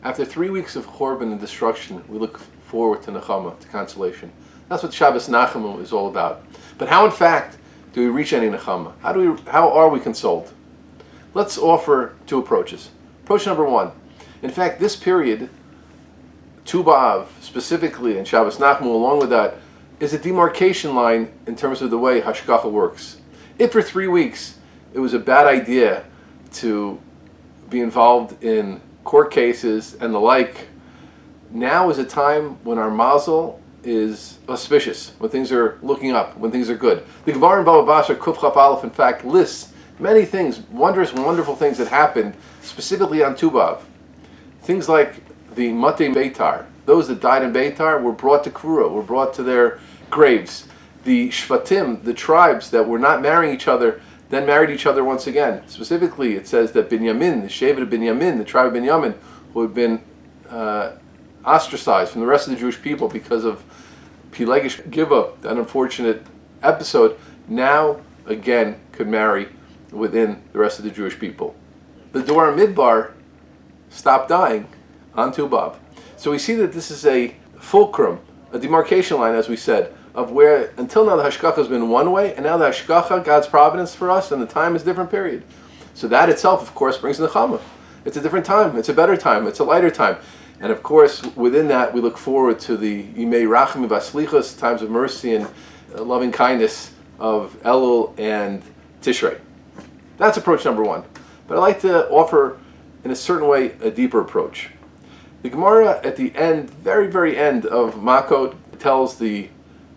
After 3 weeks of Churban and destruction, we look forward to Nechama, to consolation. That's what Shabbos Nachamu is all about. But how, in fact, do we reach any Nechama? How are we consoled? Let's offer two approaches. Approach number one. In fact, this period, Tu B'Av, specifically, and Shabbos Nachamu along with that, is a demarcation line in terms of the way Hashgacha works. If for 3 weeks it was a bad idea to be involved in court cases and the like, now is a time when our mazel is auspicious, when things are looking up, when things are good. The Gemara in Baba Basra, Kuf Chaf Aleph, in fact, lists many things, wondrous and wonderful things that happened specifically on Tu B'Av. Things like the Matei Beitar, those that died in Beitar were brought to Krura, were brought to their graves. The Shvatim, the tribes that were not marrying each other, then married each other once again. Specifically, it says that Binyamin, the Shevet of Binyamin, the tribe of Binyamin, who had been ostracized from the rest of the Jewish people because of Pilegish Giva, that unfortunate episode, now again could marry within the rest of the Jewish people. The Dor Midbar stopped dying on Tu B'Av. So we see that this is a fulcrum, a demarcation line, as we said, of where until now the Hashgacha has been one way, and now the Hashgacha, God's providence for us, and the time is a different period. So that itself, of course, brings Nechama. It's a different time. It's a better time. It's a lighter time. And of course, within that, we look forward to the Yimei Rachim V'Aslichas, times of mercy and loving kindness of Elul and Tishrei. That's approach number one. But I'd like to offer, in a certain way, a deeper approach. The Gemara at the end, very, very end of Makot, tells the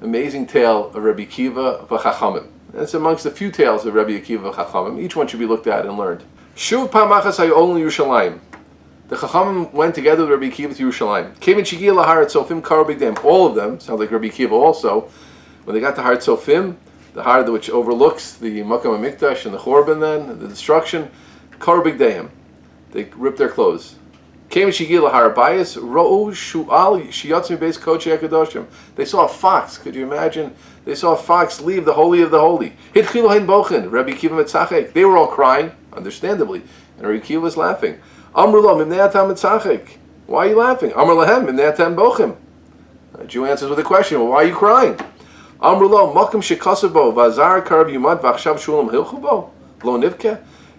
amazing tale of Rabbi Akiva v'Chachamim. It's amongst a few tales of Rabbi Akiva v'Chachamim. Each one should be looked at and learned. Shuv pa'machas hayol Yerushalayim. The Chachamim went together with Rabbi Akiva to Yerushalayim. Kevin Shigi lahar Tzofim karo b'gdeim. All of them, sounds like Rabbi Akiva also, when they got to Har Tzofim, the Har which overlooks the Makam HaMikdash and the Churban then, the destruction, karo b'gdeim. They ripped their clothes. They saw a fox. Could you imagine? They saw a fox leave the Holy of the Holy. They were all crying, understandably, and Rabbi Akiva was laughing. Why are you laughing? The Jew answers with a question. Well, why are you crying?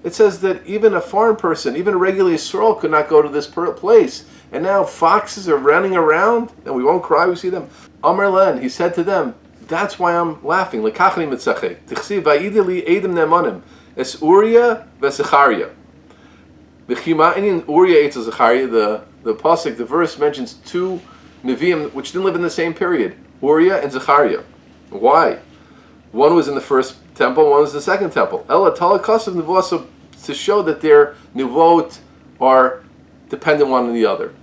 It says that even a foreign person, even a regular Yisrael, could not go to this place. And now foxes are running around, and we won't cry, we see them. Amar Len, he said to them, that's why I'm laughing. Lekachni mitzachek. Tichsi va'idi li edim ne'emanim. Es Uriah ve'Zechariah. In Uriah etz Zechariah, the pasuk, the verse mentions two Nevi'im which didn't live in the same period. Uriah and Zechariah. Why? One was in the first temple, one was the second temple. Ella talakasav nevuah, to show that their nivot are dependent one on the other.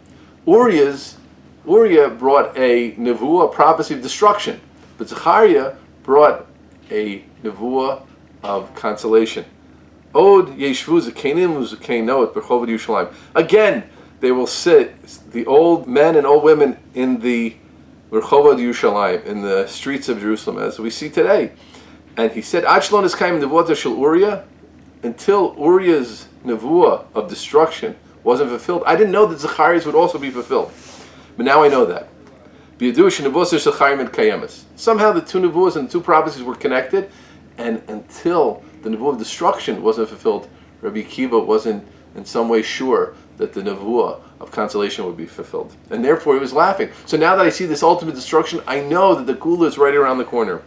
Uriah brought a nevuah, a prophecy of destruction, but Zechariah brought a nevuah of consolation. Od yeshvu zakenim uzakenot b'choved Yerushalayim. Again, they will sit, the old men and old women, in the Rechovot Yerushalayim, in the streets of Jerusalem, as we see today. And he said, until Uriah's nevuah of destruction wasn't fulfilled. I didn't know that Zechariah's would also be fulfilled. But now I know that. Somehow the two nevuahs and the two prophecies were connected, and until the nevuah of destruction wasn't fulfilled, Rabbi Akiva wasn't in some way sure that the nevuah of consolation would be fulfilled. And therefore he was laughing. So now that I see this ultimate destruction, I know that the Gula is right around the corner.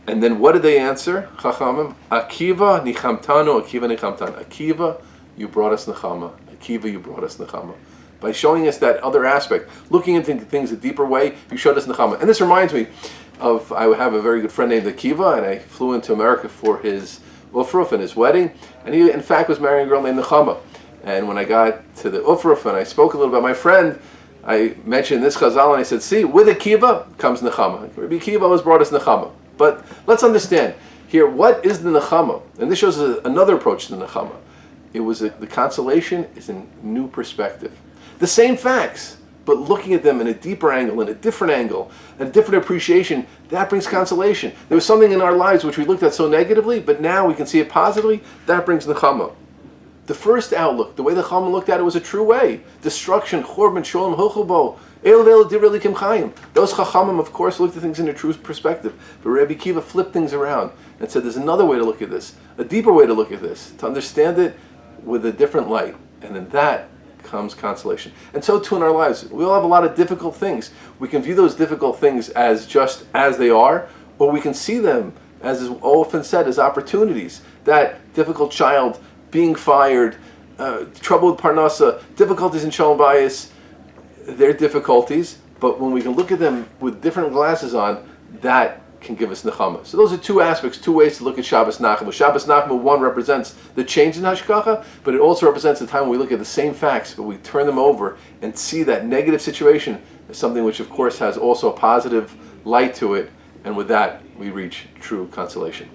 And then what did they answer? Chachamim, Akiva nichamtanu, Akiva nichamtan. Akiva, you brought us Nechama. Akiva, you brought us Nechama. By showing us that other aspect, looking into things a deeper way, you showed us Nechama. And this reminds me of, I have a very good friend named Akiva, and I flew into America for his Ufruf and his wedding, and he in fact was marrying a girl named Nechama. And when I got to the Ufruf and I spoke a little about my friend, I mentioned this Chazal, and I said, see, with Akiva comes Nechama. Rabbi Akiva always brought us Nechama. But let's understand here, what is the Nechama? And this shows another approach to the Nechama. It was the consolation is a new perspective. The same facts, but looking at them in a deeper angle, in a different angle, a different appreciation, that brings consolation. There was something in our lives which we looked at so negatively, but now we can see it positively. That brings Nechama. The first outlook, the way the Chachamim looked at it, was a true way. Destruction, Chorban, Sholem, Hilchubo, those Chachamim, of course, looked at things in a true perspective. But Rabbi Akiva flipped things around and said there's another way to look at this, a deeper way to look at this, to understand it with a different light. And in that comes consolation. And so too in our lives. We all have a lot of difficult things. We can view those difficult things as just as they are, or we can see them, as is often said, as opportunities. That difficult child being fired, trouble with Parnasa, difficulties in Shalom Bayis, they're difficulties, but when we can look at them with different glasses on, that can give us Nechama. So those are two aspects, two ways to look at Shabbos Nachamu. Shabbos Nachamu, one, represents the change in Hashgacha, but it also represents the time when we look at the same facts, but we turn them over and see that negative situation as something which, of course, has also a positive light to it, and with that, we reach true consolation.